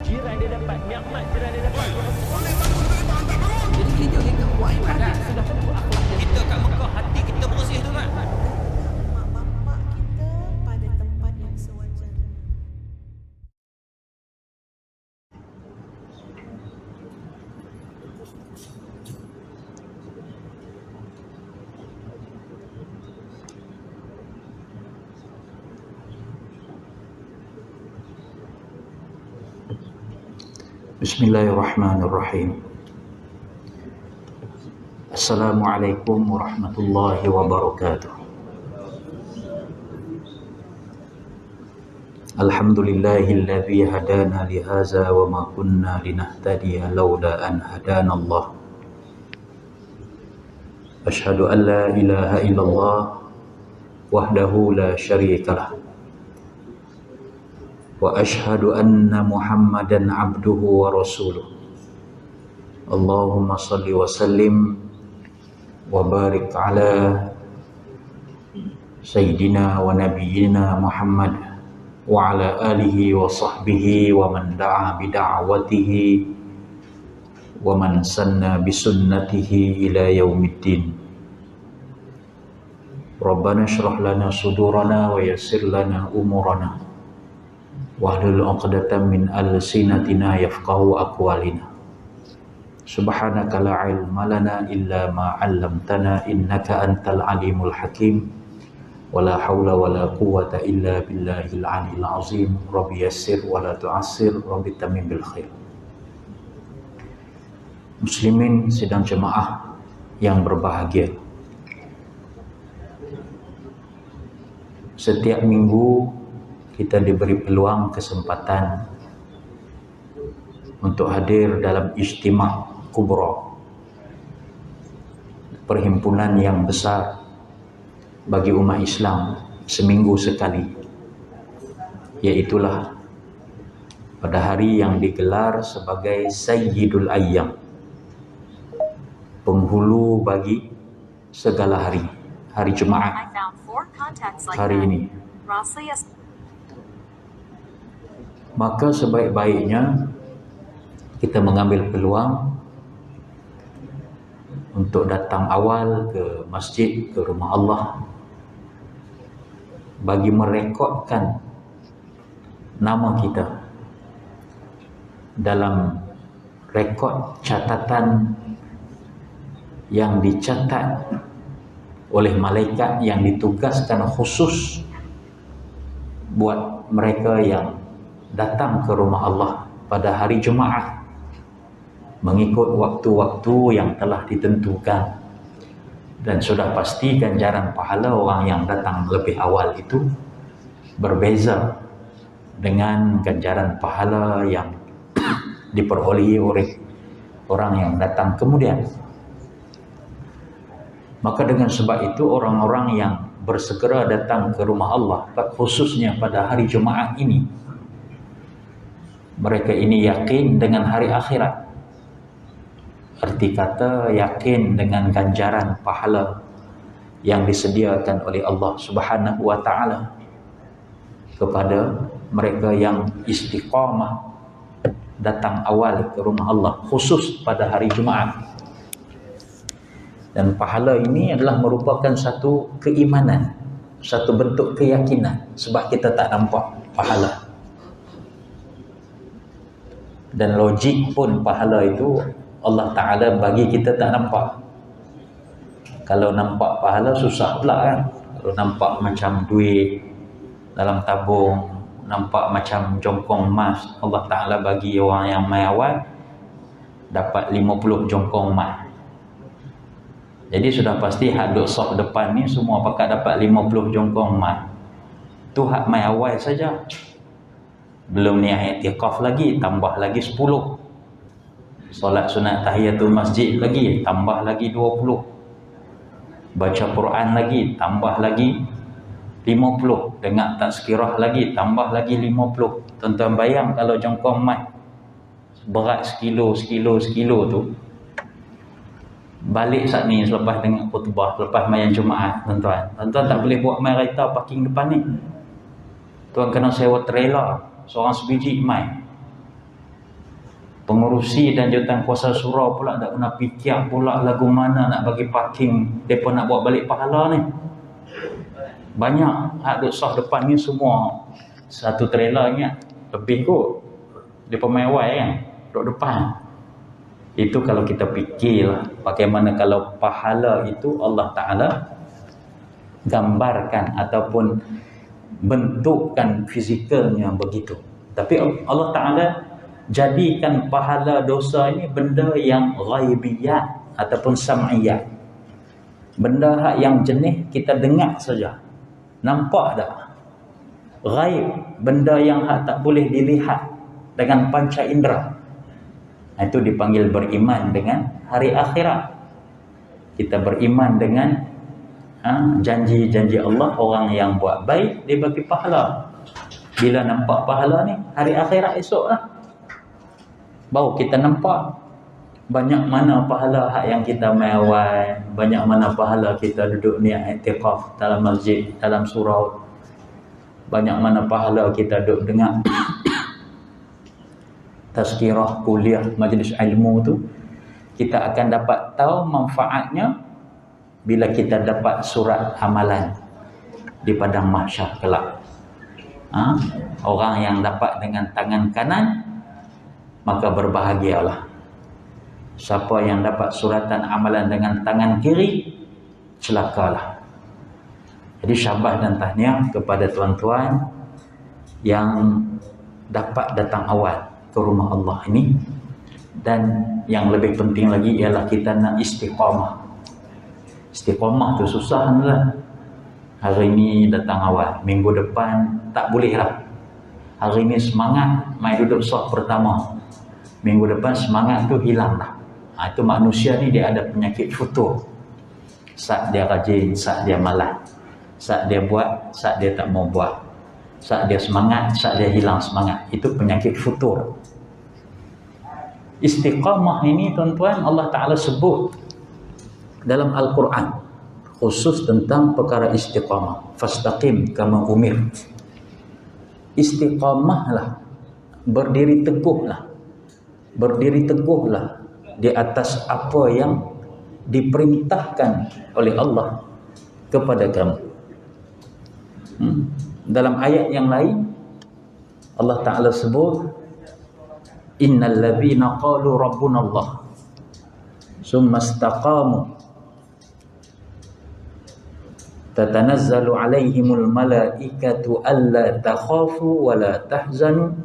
jiran dia dapat, nikmat jiran dia dapat. Jadi kita buat ibadat. Sudah tentu akhlak dia. Kita kat Mekah hati kita bersih tu kan. Mak bapak kita pada tempat yang sewajarnya. Bismillahirrahmanirrahim. Assalamualaikum warahmatullahi wabarakatuh. Alhamdulillahilladzi hadana lihaza wa ma kunna linahtadiya laula an hadana Allah. Ashhadu an la ilaha illallah wahdahu la syarika lah. Wa ashhadu anna Muhammadan abduhu wa rasuluh. Allahumma salli wa sallim wa barik ala sayyidina wa nabiyyina Muhammad wa ala alihi wa sahbihi wa man da'a bi da'watihi wa man sanna bi sunnatihi ila yaumiddin. Rabbana shrah lana sudurana wa yassir lana umurana wahlul 'uqdatam min alsinatina yafqahu aqwalina. Subhanaka la ilma lana illa ma 'allamtana innaka antal alimul hakim. Wala haula wala quwwata illa billahil aliyil azim. Rabbi yassir wala tu'assir, rabbi tamim bil khair. Muslimin sidang jemaah yang berbahagia, setiap minggu kita diberi peluang kesempatan untuk hadir dalam ijtima' kubra, perhimpunan yang besar bagi umat Islam seminggu sekali, yaitulah pada hari yang digelar sebagai Sayyidul Ayyam, penghulu bagi segala hari, hari Jumaat, hari ini. Maka sebaik-baiknya kita mengambil peluang untuk datang awal ke masjid, ke rumah Allah, bagi merekodkan nama kita dalam rekod catatan yang dicatat oleh malaikat yang ditugaskan khusus buat mereka yang datang ke rumah Allah pada hari Jumaat mengikut waktu-waktu yang telah ditentukan, dan sudah pasti ganjaran pahala orang yang datang lebih awal itu berbeza dengan ganjaran pahala yang diperolehi oleh orang yang datang kemudian. Maka dengan sebab itu orang-orang yang bersegera datang ke rumah Allah khususnya pada hari Jumaat ini, mereka ini yakin dengan hari akhirat. Arti kata yakin dengan ganjaran pahala yang disediakan oleh Allah Subhanahu wa taala kepada mereka yang istiqamah datang awal ke rumah Allah khusus pada hari Jumaat. Dan pahala ini adalah merupakan satu keimanan, satu bentuk keyakinan, sebab kita tak nampak pahala. Dan logik pun pahala itu Allah Ta'ala bagi kita tak nampak. Kalau nampak pahala susah pula kan. Kalau nampak macam duit dalam tabung, nampak macam jongkong emas, Allah Ta'ala bagi orang yang mai awal dapat 50 jongkong emas. Jadi sudah pasti hak duk sok depan ni semua pakat dapat 50 jongkong emas. Tu hak mai awal saja. Belum ni i'tikaf lagi, tambah lagi 10. Solat sunat tahiyatul masjid lagi, tambah lagi 20. Baca Quran lagi, tambah lagi 50. Dengar tazkirah lagi, tambah lagi 50. Tuan-tuan bayang kalau jongkong emas berat sekilo tu, balik saat ni selepas dengar khutbah, selepas mayan Jumaat, tuan-tuan tak boleh buat mai kereta parking depan ni. Tuan kena sewa trailer, seorang sebiji mai. Pengurusi dan jawatan kuasa surau pula tak kena fikir pula lagu mana nak bagi parking, mereka nak bawa balik pahala ni. Banyak hak duk sah depan ni semua satu trailer ingat lebih kot. Dia pemewai kan duk depan. Itu kalau kita fikirlah bagaimana kalau pahala itu Allah Ta'ala gambarkan ataupun bentukkan fizikalnya begitu. Tapi Allah Ta'ala jadikan pahala dosa ini benda yang ghaibiyat ataupun sam'iyat. Benda hak yang jenis kita dengar saja. Nampak tak? Ghaib, benda yang hak tak boleh dilihat dengan panca indera. Itu dipanggil beriman dengan hari akhirat. Kita beriman dengan janji-janji Allah, orang yang buat baik dia bagi pahala. Bila nampak pahala ni hari akhirat esok lah, baru kita nampak banyak mana pahala hak yang kita mewah, banyak mana pahala kita duduk ni i'tikaf dalam masjid, dalam surau, banyak mana pahala kita duduk dengar tazkirah, kuliah, majlis ilmu tu. Kita akan dapat tahu manfaatnya bila kita dapat surat amalan di padang mahsyar kelak. Orang yang dapat dengan tangan kanan maka berbahagialah. Siapa yang dapat suratan amalan dengan tangan kiri, celakalah. Jadi syabas dan tahniah kepada tuan-tuan yang dapat datang awal ke rumah Allah ini. Dan yang lebih penting lagi ialah kita nak istiqamah. Istiqamah tu susah lah. Hari ini datang awal, minggu depan tak boleh lah. Hari ini semangat mai duduk saf pertama, minggu depan semangat tu hilang lah. Itu manusia ni dia ada penyakit futur. Saat dia rajin, saat dia malas. Saat dia buat, saat dia tak mau buat. Saat dia semangat, saat dia hilang semangat. Itu penyakit futur. Istiqamah ini tuan-tuan Allah Ta'ala sebut dalam Al-Quran khusus tentang perkara istiqamah. Fastaqim kama umir. Istiqamahlah, berdiri teguhlah. Berdiri teguhlah di atas apa yang diperintahkan oleh Allah kepada kamu. Dalam ayat yang lain Allah Ta'ala sebut innal ladzina qalu rabbuna Allah summa istaqamu tatanazzalu alaihimul malaikatu alla takhafu wa la tahzanu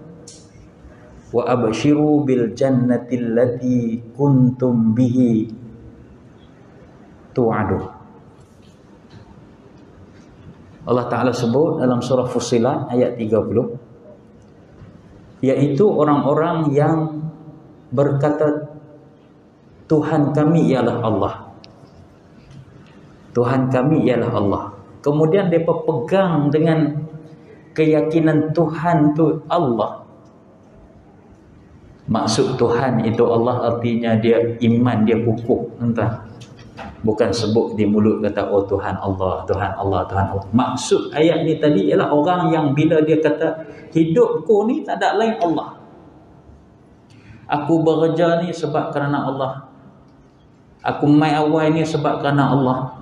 wa abshiru bil jannati allati kuntum bihi tu'adu. Allah Ta'ala sebut dalam surah Fussilat ayat 30, iaitu orang-orang yang berkata Tuhan kami ialah Allah. Tuhan kami ialah Allah. Kemudian mereka pegang dengan keyakinan Tuhan tu Allah. Maksud Tuhan itu Allah artinya dia iman, dia kukuh. Entah. Bukan sebut di mulut kata oh Tuhan Allah, Tuhan Allah, Tuhan Allah. Maksud ayat ni tadi ialah orang yang bila dia kata hidupku ni tak ada lain Allah. Aku bekerja ni sebab kerana Allah. Aku mai awal ni sebab kerana Allah.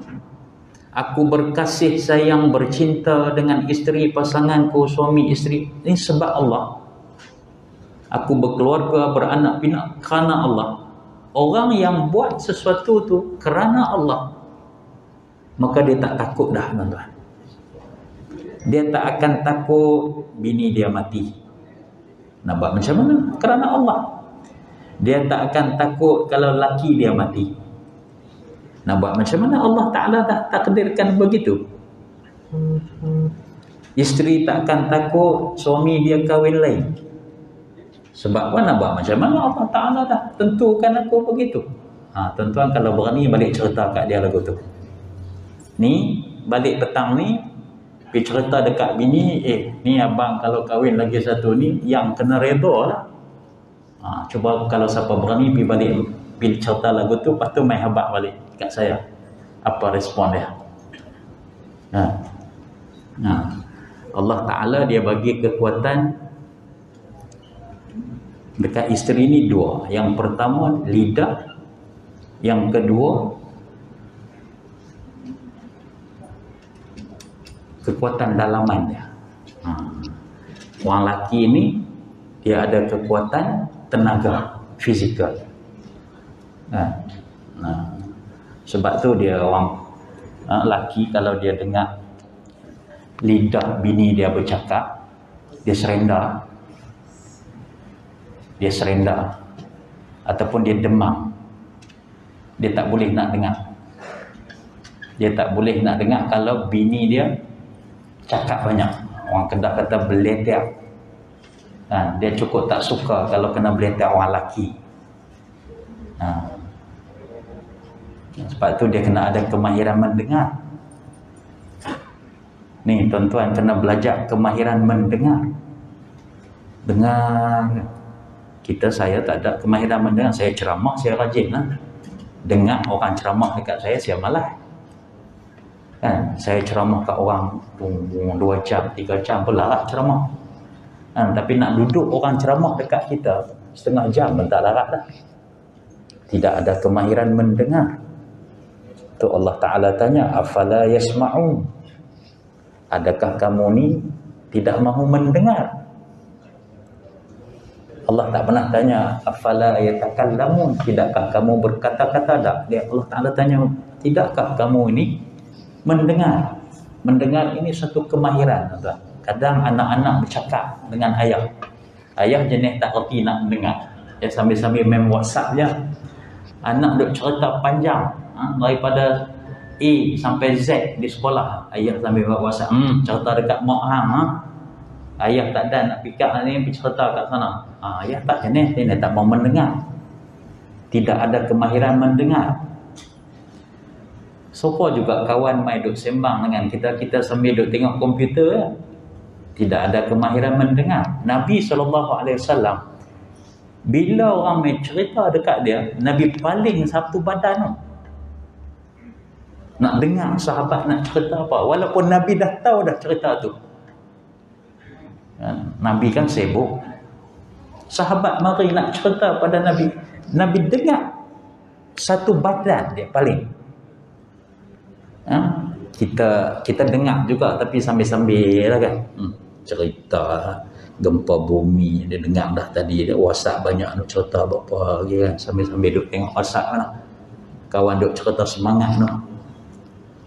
Aku berkasih sayang, bercinta dengan isteri pasanganku, suami isteri ini sebab Allah. Aku berkeluarga, beranak pinak kerana Allah. Orang yang buat sesuatu tu kerana Allah, maka dia tak takut dah tuan-tuan. Dia tak akan takut bini dia mati. Nak buat macam mana? Kerana Allah. Dia tak akan takut kalau laki dia mati. Nak buat macam mana? Allah Ta'ala dah takdirkan begitu. Isteri tak akan takut suami dia kahwin lain. Sebab apa nak buat macam mana? Allah Ta'ala dah tentukan aku begitu. Tuan-tuan kalau berani balik cerita kat dia lagu tu. Ni balik petang ni pergi cerita dekat bini, ni abang kalau kahwin lagi satu ni yang kena redha lah. Cuba kalau siapa berani pergi balik pergi cerita lagu tu, lepas tu main habak balik kat saya. Apa respon dia? Allah Ta'ala dia bagi kekuatan Dekat isteri ni dua. Yang pertama lidah, yang kedua kekuatan dalaman dia. Orang lelaki ni dia ada kekuatan tenaga fizikal. Sebab tu dia orang lelaki kalau dia dengar lidah bini dia bercakap, dia serenda. Dia serenda ataupun dia demam. Dia tak boleh nak dengar. Dia tak boleh nak dengar kalau bini dia cakap banyak. Orang Kedah kata beletek. Dia cukup tak suka kalau kena beletek orang lelaki. Sebab tu dia kena ada kemahiran mendengar. Ni tuan-tuan kena belajar kemahiran mendengar. Dengar. Saya tak ada kemahiran mendengar. Saya ceramah, saya rajin lah. Dengar orang ceramah dekat saya malas. Saya ceramah kat orang 2 jam, 3 jam pun larat ceramah. Tapi nak duduk orang ceramah dekat kita setengah jam pun tak larat dah. Tidak ada kemahiran mendengar. Tu Allah Ta'ala tanya, afala yasma'un, adakah kamu ni tidak mahu mendengar? Allah tak pernah tanya afala yatakallamun, tidakkah kamu berkata-kata? Tak. Allah Ta'ala tanya, tidakkah kamu ini mendengar? Mendengar ini satu kemahiran, tuan. Kadang anak-anak bercakap dengan ayah. Ayah jenis tak reti nak mendengar. Dia sambil-sambil main WhatsApp je. Anak duk cerita panjang, daripada A sampai Z di sekolah. Ayah sambil buat WhatsApp, cerita dekat mak hang. Ayah tak ada nak pick-up ni, pergi cerita kat sana. Ayah tak jenis, dia tak mau mendengar. Tidak ada kemahiran mendengar. Sofa juga kawan mai duk sembang dengan kita sambil duk tengok komputer ya. Tidak ada kemahiran mendengar. Nabi SAW, bila orang mai cerita dekat dia, Nabi paling satu badan tu. Nak dengar sahabat nak cerita apa. Walaupun Nabi dah tahu dah cerita tu. Nabi kan sibuk. Sahabat mari nak cerita pada Nabi. Nabi dengar satu badan dia paling. Kita dengar juga tapi sambil-sambil lah kan. Cerita gempa bumi dia dengar dah tadi. Dia WhatsApp banyak nak cerita apa lagi kan. Sambil-sambil duk tengok WhatsApp lah. Kawan duk cerita semangat tu.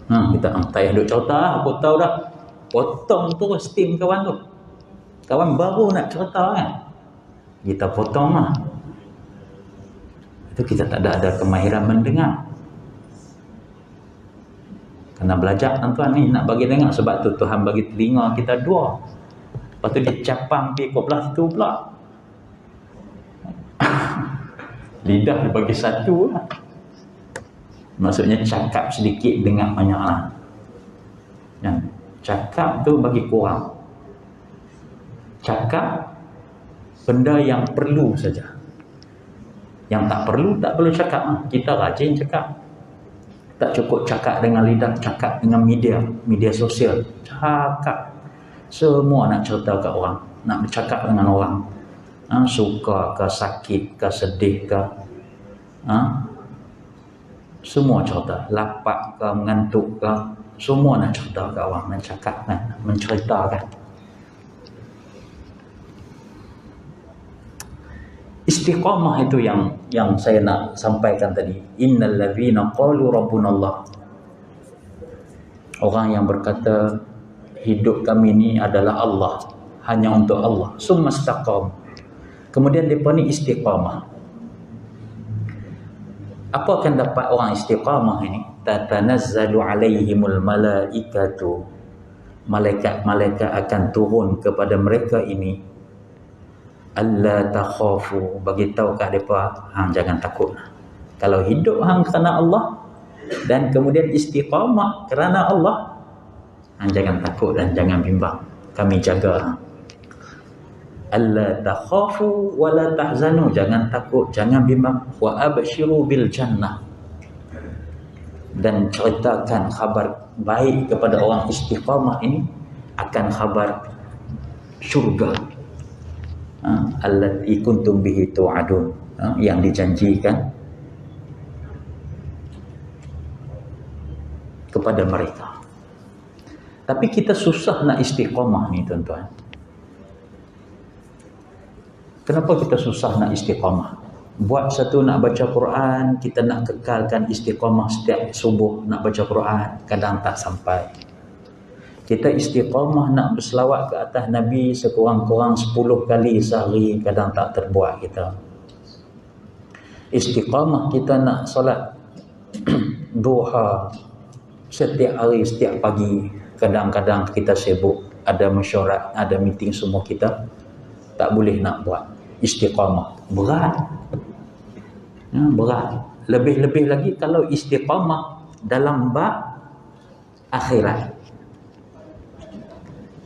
Kita tak duk cerita, aku tahu dah. Potong terus tim kawan tu. Kawan baru nak cerita kan. Kita potong lah. Itu kita tak ada kemahiran mendengar. Kena belajar tuan-tuan ni nak bagi dengar. Sebab tu Tuhan bagi telinga kita dua. Lepas tu dia capang pergi ke belah situ pula. Lidah dia bagi satu lah. Maksudnya cakap sedikit, dengar banyak lah. Cakap tu bagi kurang. Cakap benda yang perlu saja. Yang tak perlu cakap lah. Kita rajin cakap. Tak cukup cakap dengan lidah, cakap dengan media sosial. Cakap. Semua nak cerita kat orang. Nak bercakap dengan orang. Suka ke, sakit ke, sedih ke. Semua cerita. Lapak ke, mengantuk ke. Semua nak cerita kat orang. Nak cakap kan. Menceritakan. Istiqamah itu yang saya nak sampaikan tadi. Innal ladzina qalu rabbunallah. Orang yang berkata hidup kami ni adalah Allah, hanya untuk Allah. Summa istaqam. Kemudian depa ni istiqamah. Apa akan dapat orang istiqamah ini? Tatanazzalu alaihimul malaikatu. Malaikat-malaikat akan turun kepada mereka ini. Allah takhafu, bagi tahu kat depa, hang jangan takut. Kalau hidup hang kerana Allah dan kemudian istiqamah kerana Allah, hang jangan takut dan jangan bimbang. Kami jaga hang. Allah takhafu wa la tahzanu, jangan takut, jangan bimbang. Wa abshiru bil jannah, dan ceritakan khabar baik kepada orang istiqamah ini akan khabar syurga. allati kuntum bihi tu'adun, yang dijanjikan kepada mereka. Tapi kita susah nak istiqamah ni tuan-tuan. Kenapa kita susah nak istiqamah? Buat satu nak baca Quran, kita nak kekalkan istiqamah setiap subuh nak baca Quran, kadang tak sampai. Kita istiqamah nak berselawat ke atas Nabi sekurang-kurang 10 kali sehari, kadang tak terbuat kita. Istiqamah kita nak solat duha setiap hari, setiap pagi, kadang-kadang kita sibuk, ada mesyuarat, ada meeting, semua kita tak boleh nak buat. Istiqamah berat, berat. Lebih-lebih lagi kalau istiqamah dalam bab akhirat.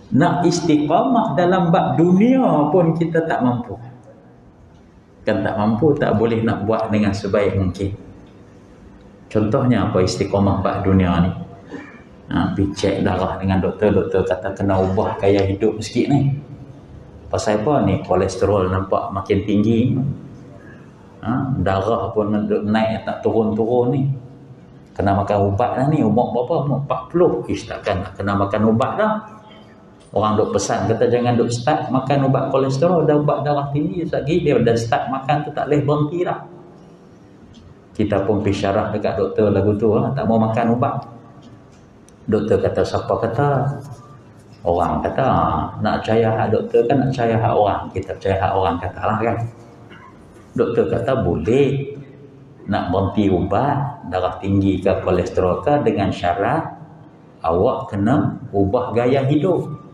Nak istiqamah dalam bab dunia pun kita tak mampu. Kan tak mampu, tak boleh nak buat dengan sebaik mungkin. Contohnya apa istiqamah bab dunia ni? Pergi cek darah dengan doktor, doktor kata kena ubah gaya hidup sikit ni. Pasal apa ni? Kolesterol nampak makin tinggi. Darah pun naik tak turun-turun ni. Kena makan ubat dah ni. Umur berapa? Umur 40. Takkan nak kena makan ubat dah. Orang duk pesan kata jangan duk start makan ubat kolesterol, dah ubat darah tinggi lagi, dia dah start makan tu tak boleh berhenti dah. Kita pun pergi syarah dekat doktor lagu tu, tak mau makan ubat. Doktor kata, siapa kata? Orang kata, nak percaya hak doktor kan nak percaya hak orang. Kita percaya hak orang kata lah kan. Doktor kata boleh nak berhenti ubat darah tinggi ke kolesterol ke dengan syarat awak kena ubah gaya hidup.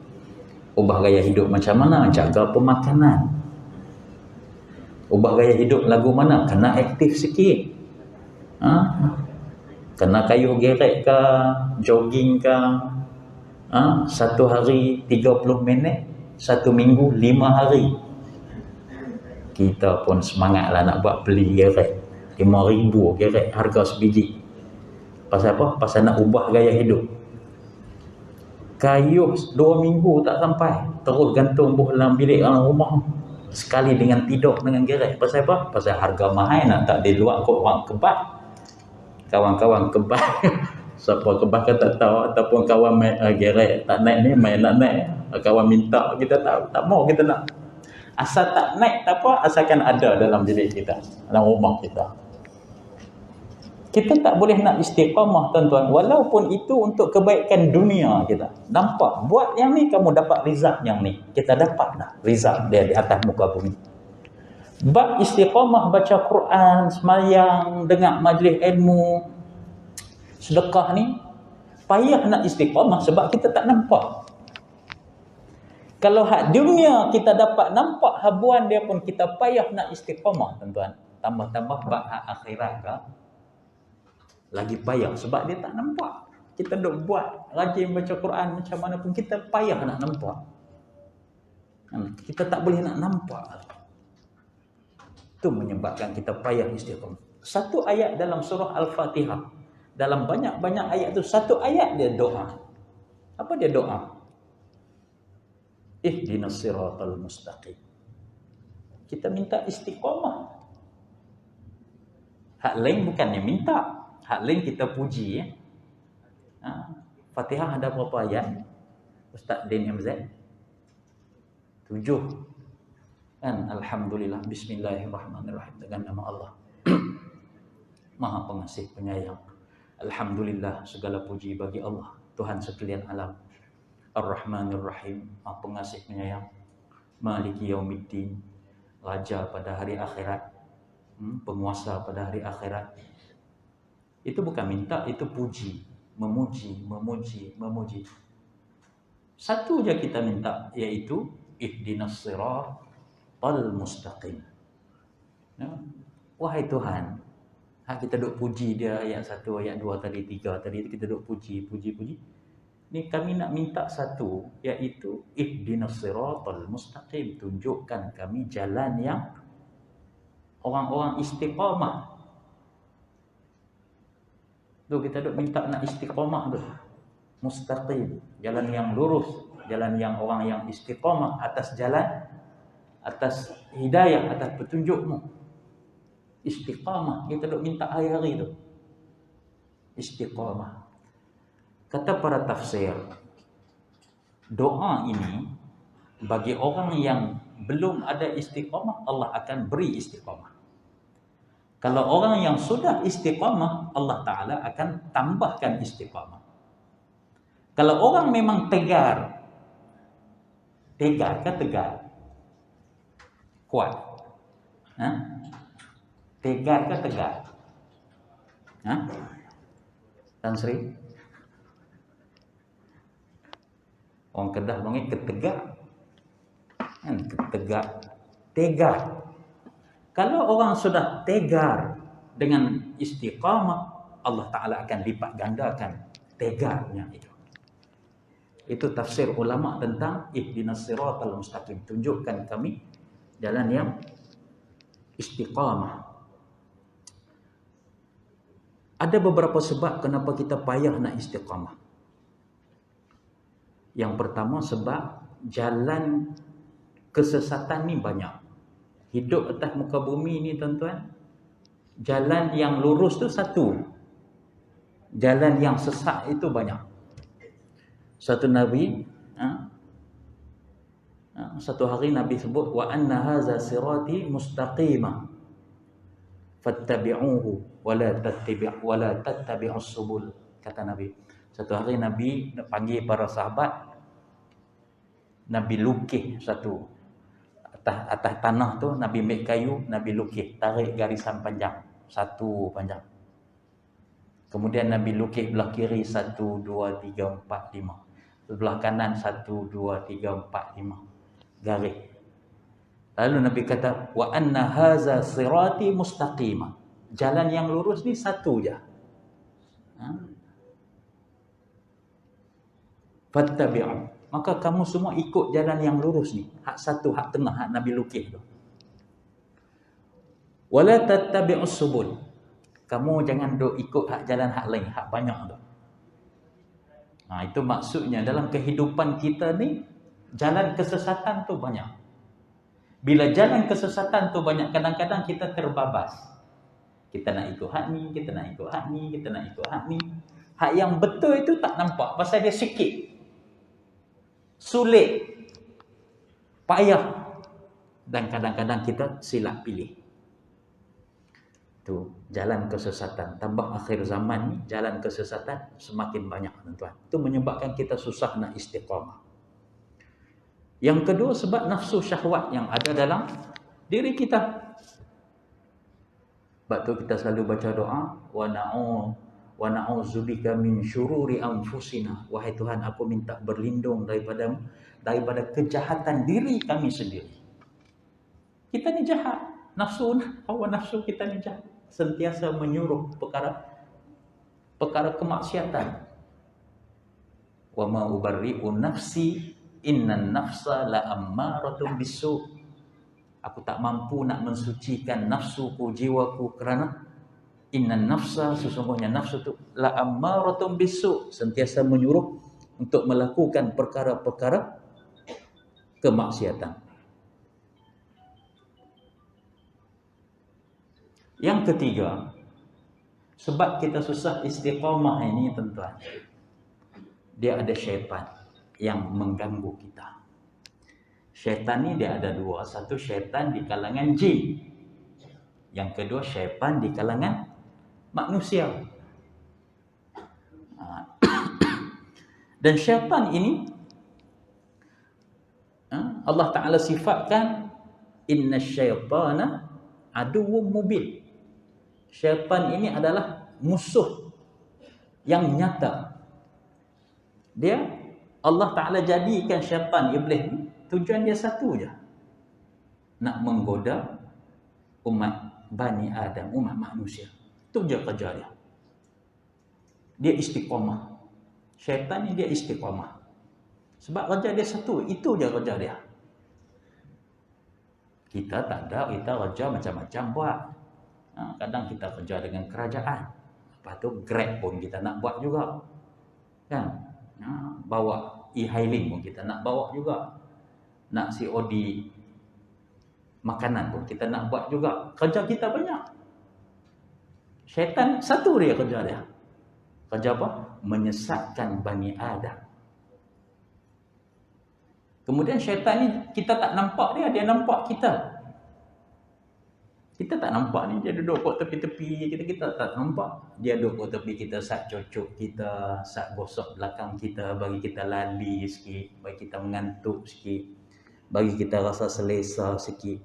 Ubah gaya hidup macam mana? Jaga pemakanan. Ubah gaya hidup lagu mana? Kena aktif sikit. Kena kayuh gerek ke, jogging ke. Satu hari 30 minit, satu minggu 5 hari. Kita pun semangatlah nak buat beli gerek. 5,000 gerek harga sebiji. Pasal apa? Pasal nak ubah gaya hidup. Kayuh 2 minggu tak sampai, terus gantung dalam bilik dalam rumah sekali dengan tidur dengan gerek. Pasal apa? Pasal harga mahal, nak tak di luar kot orang kebas, kawan-kawan kebas. Siapa kebas kan tak tahu, ataupun kawan main gerek tak naik ni, main nak naik, kawan minta kita tak mau, kita nak asal tak naik tak apa, asalkan ada dalam bilik kita, dalam rumah kita. Kita tak boleh nak istiqamah tuan-tuan, walaupun itu untuk kebaikan dunia kita. Nampak, buat yang ni kamu dapat result yang ni. Kita dapat dah result dia di atas muka bumi. Bab istiqamah baca Quran, semayang, dengar majlis ilmu, sedekah ni, payah nak istiqamah sebab kita tak nampak. Kalau hak dunia kita dapat nampak habuan dia pun kita payah nak istiqamah tuan-tuan. Tambah-tambah bab hak akhirat ke? Lagi payah sebab dia tak nampak. Kita duk buat rajin baca Quran macam mana pun kita payah nak nampak. Kita tak boleh nak nampak. Itu menyebabkan kita payah istiqamah. Satu ayat dalam surah Al-Fatihah, dalam banyak-banyak ayat tu, satu ayat dia doa. Apa dia doa? Ihdinas siratal mustaqim. Kita minta istiqamah. Hak lain bukannya minta. Hak lain kita puji ya. Fatihah ada berapa ayat? Ustaz Din MZ? 7. Kan alhamdulillah, bismillahirrahmanirrahim, dengan nama Allah. Maha Pengasih Penyayang. Alhamdulillah, segala puji bagi Allah, Tuhan sekalian alam. Ar-Rahmanir-Rahim, Maha Pengasih Penyayang. Maliki Yaumiddin, Raja pada hari akhirat, penguasa pada hari akhirat. Itu bukan minta, itu puji, memuji, memuji, memuji. Satu je kita minta, iaitu ihdinas siratal mustaqim. Wahai Tuhan, kita duk puji dia ayat 1, ayat 2 tadi, 3 tadi, kita duk puji, puji, puji. Ni kami nak minta satu, iaitu ihdinas siratal mustaqim, tunjukkan kami jalan yang orang-orang istiqamah. Tu kita duk minta nak istiqamah tu. Mustaqim, jalan yang lurus, jalan yang orang yang istiqamah atas jalan atas hidayah, atas petunjukmu. Istiqamah, kita duk minta hari-hari tu. Istiqamah. Kata para tafsir, doa ini bagi orang yang belum ada istiqamah, Allah akan beri istiqamah. Kalau orang yang sudah istiqamah, Allah Ta'ala akan tambahkan istiqamah. Kalau orang memang tegar ke tegar? Kuat. Ha? Tegar ke tegar? Ha? Tan Sri? Orang Kedah panggil ketegar. Kan? Ketegar. Tegar. Kalau orang sudah tegar dengan istiqamah, Allah Ta'ala akan lipat gandakan tegarnya itu. Itu tafsir ulama tentang ihdinas siratal mustaqim. Tunjukkan kami jalan yang istiqamah. Ada beberapa sebab kenapa kita payah nak istiqamah. Yang pertama sebab jalan kesesatan ni banyak. Hidup atas muka bumi ni tuan-tuan, jalan yang lurus tu satu. Jalan yang sesat itu banyak. Satu Nabi, satu hari Nabi sebut, wa anna haza sirati mustaqimah fattabi'uhu wa la tattabi'us subul. Kata Nabi. Satu hari Nabi panggil para sahabat, Nabi lukis satu atas tanah tu, Nabi ambil kayu, Nabi lukis, tarik garisan panjang, satu panjang. Kemudian Nabi lukis belah kiri 1, 2, 3, 4, 5. Sebelah kanan 1, 2, 3, 4, 5 garis. Lalu Nabi kata, wa anna haza sirati mustaqimah. Jalan yang lurus ni satu je. Fattabi'u. Maka kamu semua ikut jalan yang lurus ni. Hak satu, hak tengah, hak Nabi lukis tu. Wala tattabi'us subul. Kamu jangan duk ikut hak jalan hak lain, hak banyak tu. Itu maksudnya dalam kehidupan kita ni, jalan kesesatan tu banyak. Bila jalan kesesatan tu banyak, kadang-kadang kita terbabas. Kita nak ikut hak ni, kita nak ikut hak ni, kita nak ikut hak ni. Hak yang betul itu tak nampak, pasal dia sikit. Sulit, payah, dan kadang-kadang kita silap pilih. Tu jalan kesesatan. Tambah akhir zaman ni, jalan kesesatan semakin banyak, tuan-tuan. Itu menyebabkan kita susah nak istiqamah. Yang kedua, sebab nafsu syahwat yang ada dalam diri kita. Sebab tu kita selalu baca doa, wa na'udzubika min syururi anfusina. Wahai Tuhan, aku minta berlindung daripada kejahatan diri kami sendiri. Kita ni jahat. Hawa nafsu kita ni jahat. Sentiasa menyuruh perkara kemaksiatan. Wa ma ubarri'u nafsi innan nafsa la'ammaratun bisu'. Aku tak mampu nak mensucikan nafsuku, jiwaku, kerana innan nafsa, sesungguhnya nafsu itu la'ammaratun bisu', sentiasa menyuruh untuk melakukan perkara-perkara kemaksiatan. Yang ketiga, sebab kita susah istiqamah ini, tuan-tuan, dia ada syaitan yang mengganggu kita. Syaitan ni dia ada dua. Satu, syaitan di kalangan jin. Yang kedua, syaitan di kalangan manusia. Dan syaitan ini Allah Ta'ala sifatkan, inna syaitana aduwwum mubin. Syaitan ini adalah musuh yang nyata. Allah Ta'ala jadikan syaitan, iblis, tujuan dia satu je, nak menggoda umat Bani Adam, umat manusia. Itu je kerja dia. Dia istiqamah. Syaitan ni dia istiqamah. Sebab kerja dia satu, itu je kerja dia. Kita tak ada, kita kerja macam-macam buat. Kadang kita kerja dengan kerajaan. Lepas tu Grab pun kita nak buat juga. Kan? Bawa e-hailing pun kita nak bawa juga. Nak COD Makanan pun kita nak buat juga. Kerja kita banyak. Syaitan satu dia kerja dia. Kerja apa? Menyesatkan Bani Adam. Kemudian syaitan ni kita tak nampak dia nampak kita. Kita tak nampak ni, dia duduk kat tepi-tepi kita tak nampak. Dia duduk kat tepi kita, sat cucuk kita, sat gosok belakang kita, bagi kita lali sikit, bagi kita mengantuk sikit, bagi kita rasa selesa sikit.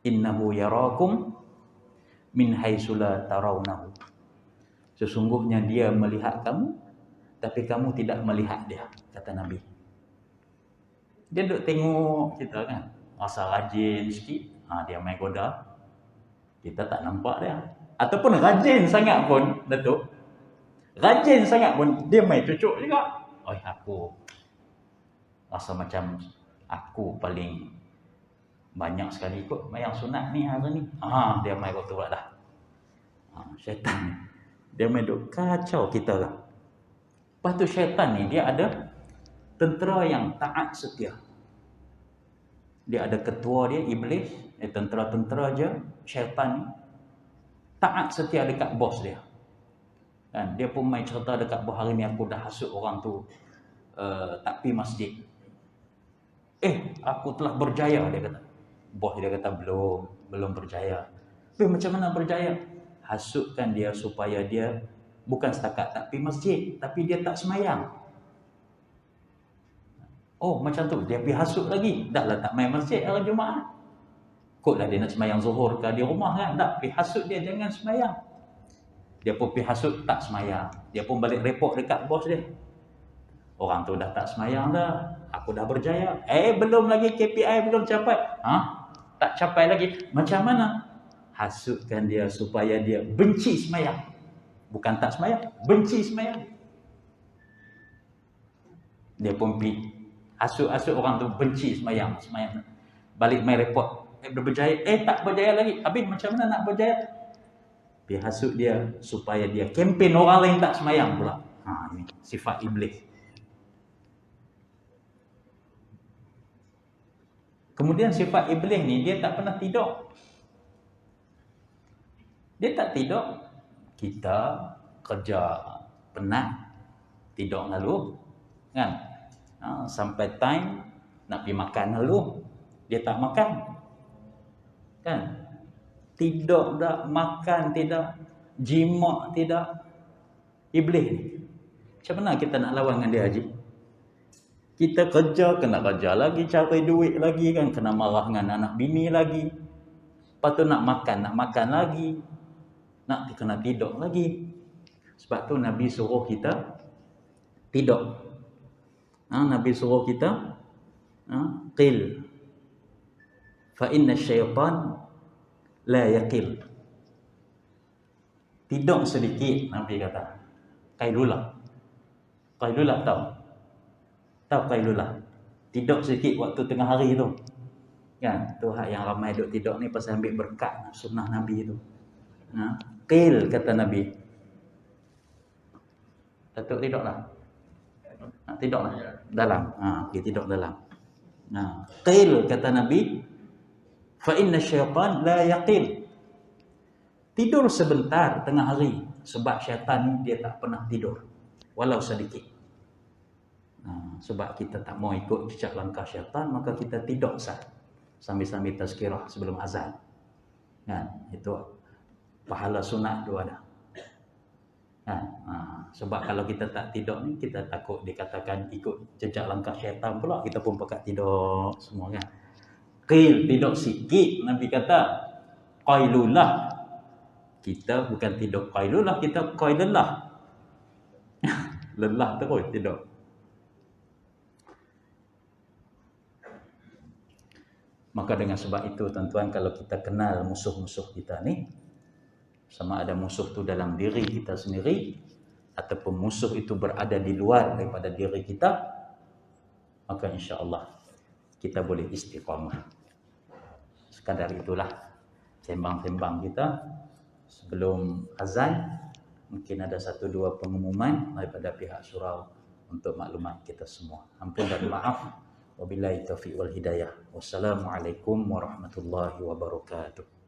Innahu yarakum min haitsu la tarawnahu. Sesungguhnya dia melihat kamu, tapi kamu tidak melihat dia, kata Nabi. Dia duduk tengok kita kan, rasa rajin sikit, dia main goda. Kita tak nampak dia. Ataupun rajin sangat pun, Datuk. Rajin sangat pun, dia main cucuk juga. Aku rasa macam aku paling banyak sekali ikut mayang sunat ni hari ni. Dia main goda pula dah. Syaitan dia main duk kacau kita lah. Lepas tu syaitan ni dia ada tentera yang taat setia. Dia ada ketua dia, iblis. Tentera-tentera je, syaitan ni taat setia dekat bos dia. Kan? Dia pun main cerita dekat bos, hari ni aku dah hasut orang tu tak pergi masjid. Aku telah berjaya, dia kata. Bos dia kata belum berjaya. Macam mana berjaya? Hasutkan dia supaya dia bukan setakat tak pergi masjid, tapi dia tak semayang. Macam tu, dia pergi hasut lagi. Dah lah tak main masjid hari Jumaat. Kotlah dia nak semayang zuhur ke di rumah kan. Tak, pergi hasut dia jangan semayang. Dia pun pergi hasut tak semayang. Dia pun balik report dekat bos dia. Orang tu dah tak semayang dah. Aku dah berjaya. Belum lagi KPI belum capai. Tak capai lagi. Macam mana? Hasutkan dia supaya dia benci semayang. Bukan tak semayang, benci semayang. Dia pun pergi hasut orang tu benci semayang. Balik main report. Berjaya. Tak berjaya lagi. Habis macam mana nak berjaya? Dia hasut dia supaya dia kempen orang lain tak semayang pula. Ini sifat iblis. Kemudian sifat iblis ni dia tak pernah tidur. Dia tak tidur. Kita kerja penat, tidur lalu kan? Sampai time nak pergi makan lalu, dia tak makan. Kan? Tidur tak, makan tidak, jimat tidak. Iblis ni. Macam mana kita nak lawan dengan dia, Haji? Kita kerja, kena kerja lagi, cari duit lagi kan, kena marah dengan anak bini lagi. Lepas tu nak makan lagi. Nak kena tidur lagi. Sebab tu Nabi suruh kita tidur. Nabi suruh kita qil fa inna syaitan la yaqil. Tidur sedikit, Nabi kata. Qailulah tahu qailulah. Tidur sedikit waktu tengah hari tu. Kan? Tu hak yang ramai duk tidur ni pasal ambil berkat sunnah Nabi tu. Qil kata Nabi. Datuk tidurlah. Tidurlah dalam. Tidur dalam. Qil kata Nabi, fa inna syaitan la yaqil. Tidur sebentar tengah hari, sebab syaitan ni dia tak pernah tidur walau sedikit. Sebab kita tak mau ikut jejak langkah syaitan, maka kita tidur sambil-sambil tazkirah sebelum azan. Itu pahala sunat tu ada. Sebab kalau kita tak tidur ni, kita takut dikatakan ikut jejak langkah syaitan pula, kita pun pakat tidur semua kan. Qil, tidur sikit, Nabi kata. Qailulah, kita bukan tidur qailulah, kita qailulah. Lelah terus tidur. Maka dengan sebab itu tuan-tuan, kalau kita kenal musuh-musuh kita ni, sama ada musuh tu dalam diri kita sendiri ataupun musuh itu berada di luar daripada diri kita, maka insya-Allah kita boleh istiqamah. Sekadar itulah sembang-sembang kita sebelum azan. Mungkin ada 1-2 pengumuman daripada pihak surau untuk maklumat kita semua. Ampun dan maaf. Wabillahi taufiq wal hidayah. Wassalamualaikum warahmatullahi wabarakatuh.